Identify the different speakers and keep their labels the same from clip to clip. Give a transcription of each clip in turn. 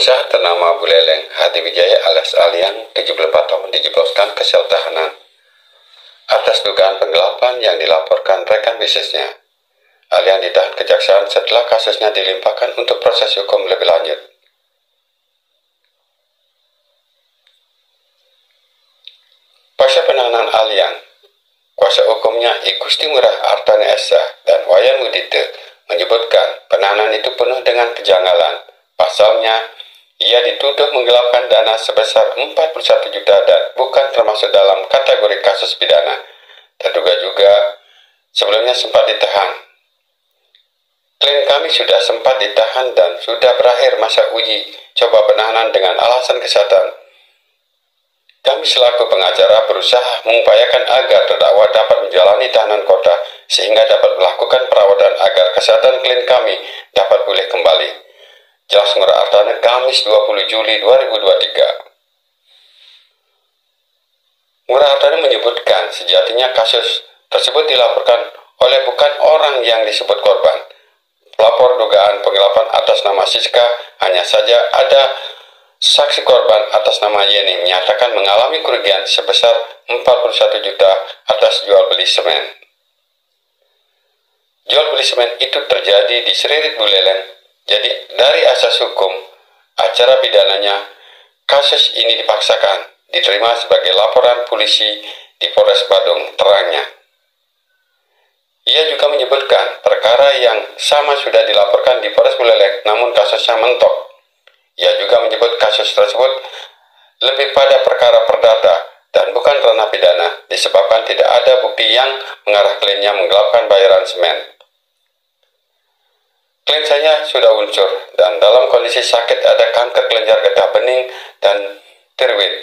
Speaker 1: Pengusaha ternama Buleleng, Hadi Wijaya alias Aliang, 74 tahun, dijebloskan ke sel tahanan atas dugaan penggelapan yang dilaporkan rekan bisnisnya. Aliang ditahan kejaksaan setelah kasusnya dilimpahkan untuk proses hukum lebih lanjut. Pasca penahanan Aliang, kuasa hukumnya I Gusti Ngurah Artane Esa dan Wayan Mudite menyebutkan penahanan itu penuh dengan kejanggalan. Pasalnya, ia dituduh menggelapkan dana sebesar 41 juta dan bukan termasuk dalam kategori kasus pidana. Terduga juga sebelumnya sempat ditahan. Klien kami sudah sempat ditahan dan sudah berakhir masa uji coba penahanan dengan alasan kesehatan. Kami selaku pengacara berusaha mengupayakan agar terdakwa dapat menjalani tahanan kota sehingga dapat melakukan perawatan agar kesehatan klien kami dapat pulih kembali. Jelas Ngurah Artane Kamis 20 Juli 2023. Ngurah Artane menyebutkan sejatinya kasus tersebut dilaporkan oleh bukan orang yang disebut korban. Pelapor dugaan penggelapan atas nama Siska, hanya saja ada saksi korban atas nama Yeni menyatakan mengalami kerugian sebesar 41 juta atas jual beli semen. Jual beli semen itu terjadi di Seririt Buleleng. Jadi dari asas hukum, acara pidananya, kasus ini dipaksakan diterima sebagai laporan polisi di Polres Badung, terangnya. Ia juga menyebutkan perkara yang sama sudah dilaporkan di Polres Buleleng, namun kasusnya mentok. Ia juga menyebut kasus tersebut lebih pada perkara perdata dan bukan ranah pidana, disebabkan tidak ada bukti yang mengarah kliennya menggelapkan bayaran semen. Klien saya sudah unsur dan dalam kondisi sakit, ada kanker kelenjar getah bening dan tiroid.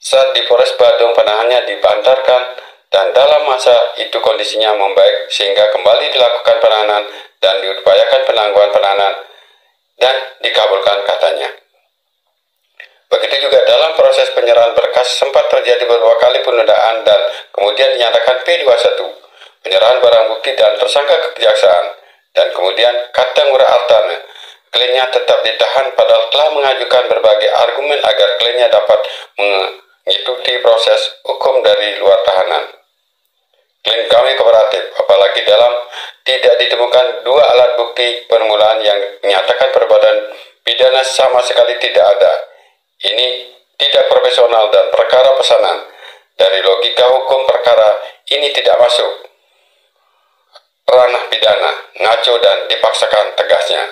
Speaker 1: Saat di Polres Badung penahanannya dibantarkan dan dalam masa itu kondisinya membaik sehingga kembali dilakukan penahanan dan diupayakan penangguhan penahanan dan dikabulkan, katanya. Begitu juga dalam proses penyerahan berkas sempat terjadi beberapa kali penundaan dan kemudian dinyatakan P21 penyerahan barang bukti dan tersangka ke kejaksaan. Dan kemudian kata Ngurah Artane, kliennya tetap ditahan padahal telah mengajukan berbagai argumen agar kliennya dapat mengikuti proses hukum dari luar tahanan. Klien kami kooperatif, apalagi dalam tidak ditemukan dua alat bukti permulaan yang menyatakan perbuatan pidana sama sekali tidak ada. Ini tidak profesional dan perkara pesanan. Dari logika hukum perkara ini tidak masuk ranah pidana, ngaco dan dipaksakan, tegasnya.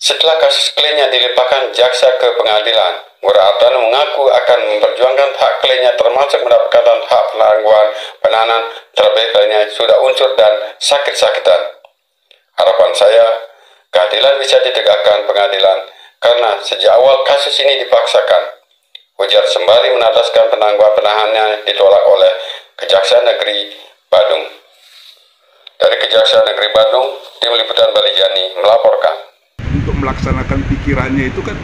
Speaker 1: Setelah kasus kliennya dilimpahkan jaksa ke pengadilan, Ngurah Artane mengaku akan memperjuangkan hak kliennya termasuk mendapatkan hak penangguhan penahanan, terlebih kliennya sudah unsur dan sakit-sakitan. Harapan saya, keadilan bisa ditegakkan pengadilan karena sejak awal kasus ini dipaksakan. Ujar sembari menandaskan penangguhan penahanannya ditolak oleh Kejaksaan Negeri Badung. Dari Kejaksaan Negeri Bandung, Tim Liputan Balijani melaporkan.
Speaker 2: Untuk melaksanakan pikirannya itu kan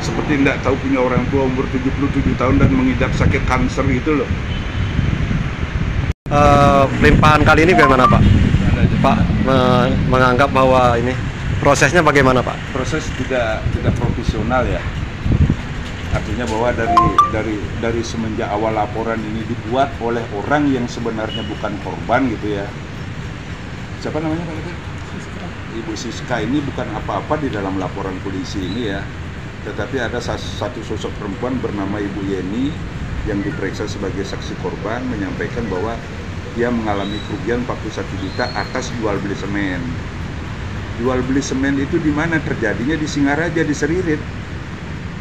Speaker 2: seperti tidak tahu punya orang tua umur 77 tahun dan mengidap sakit kanker gitu loh.
Speaker 3: Pelimpahan kali ini bagaimana Pak? Pak menganggap bahwa ini prosesnya bagaimana Pak?
Speaker 2: Proses tidak profesional ya. Artinya bahwa dari semenjak awal laporan ini dibuat oleh orang yang sebenarnya bukan korban gitu ya. Siapa namanya Pak? Ibu Siska ini bukan apa-apa di dalam laporan polisi ini ya. Tetapi ada satu sosok perempuan bernama Ibu Yeni yang diperiksa sebagai saksi korban menyampaikan bahwa dia mengalami kerugian 41 juta atas jual beli semen. Jual beli semen itu di mana terjadinya? Di Singaraja, di Seririt.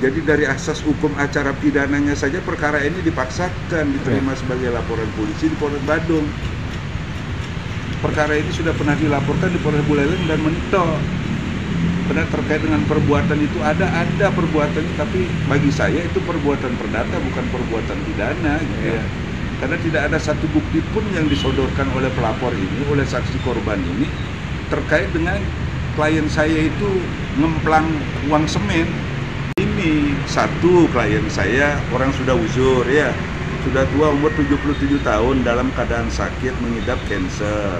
Speaker 2: Jadi dari asas hukum acara pidananya saja perkara ini dipaksakan diterima sebagai laporan polisi di Polres Badung. Perkara ini sudah pernah dilaporkan di Polres Buleleng dan mentok. Karena terkait dengan perbuatan itu ada perbuatan, tapi bagi saya itu perbuatan perdata bukan perbuatan pidana gitu ya. Karena tidak ada satu bukti pun yang disodorkan oleh pelapor ini, oleh saksi korban ini terkait dengan klien saya itu ngemplang uang semen. Ini satu klien saya orang sudah uzur ya. Sudah tua, umur 77 tahun, dalam keadaan sakit mengidap kanker.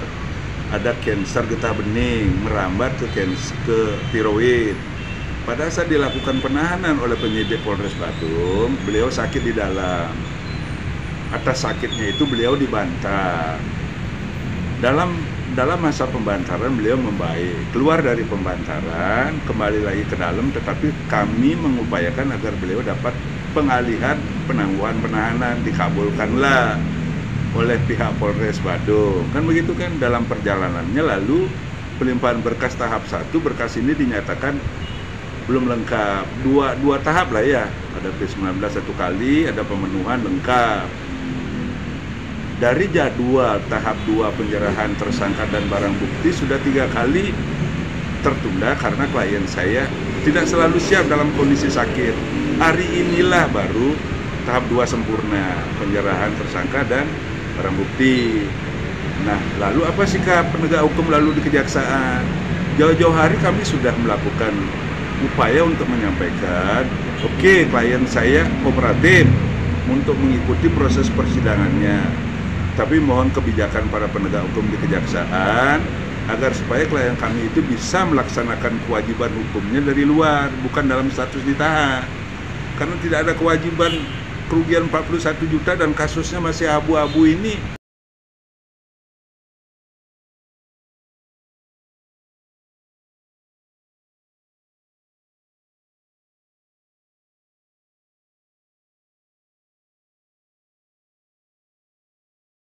Speaker 2: Ada kanker getah bening, merambat ke tiroid. pada saat dilakukan penahanan oleh penyidik Polres Badung, beliau sakit di dalam. Atas sakitnya itu beliau dibantah. Dalam masa pembantaran beliau membaik, keluar dari pembantaran, kembali lagi ke dalam, tetapi kami mengupayakan agar beliau dapat pengalihan penangguhan penahanan, dikabulkanlah oleh pihak Polres Badung. Kan begitu kan, dalam perjalanannya lalu pelimpahan berkas tahap 1, berkas ini dinyatakan belum lengkap. Dua tahap lah ya, ada P19 satu kali, ada pemenuhan lengkap. Dari jadwal tahap 2 penyerahan tersangka dan barang bukti sudah 3 kali tertunda karena klien saya tidak selalu siap dalam kondisi sakit. Hari inilah baru tahap 2 sempurna, penyerahan tersangka dan barang bukti. Nah, lalu apa sikap penegak hukum lalu di kejaksaan? Jauh-jauh hari kami sudah melakukan upaya untuk menyampaikan, oke, klien saya kooperatif untuk mengikuti proses persidangannya. Tapi mohon kebijakan para penegak hukum di kejaksaan agar supaya klien kami itu bisa melaksanakan kewajiban hukumnya dari luar, bukan dalam status ditahan. Karena tidak ada kewajiban kerugian 41 juta dan kasusnya masih abu-abu ini.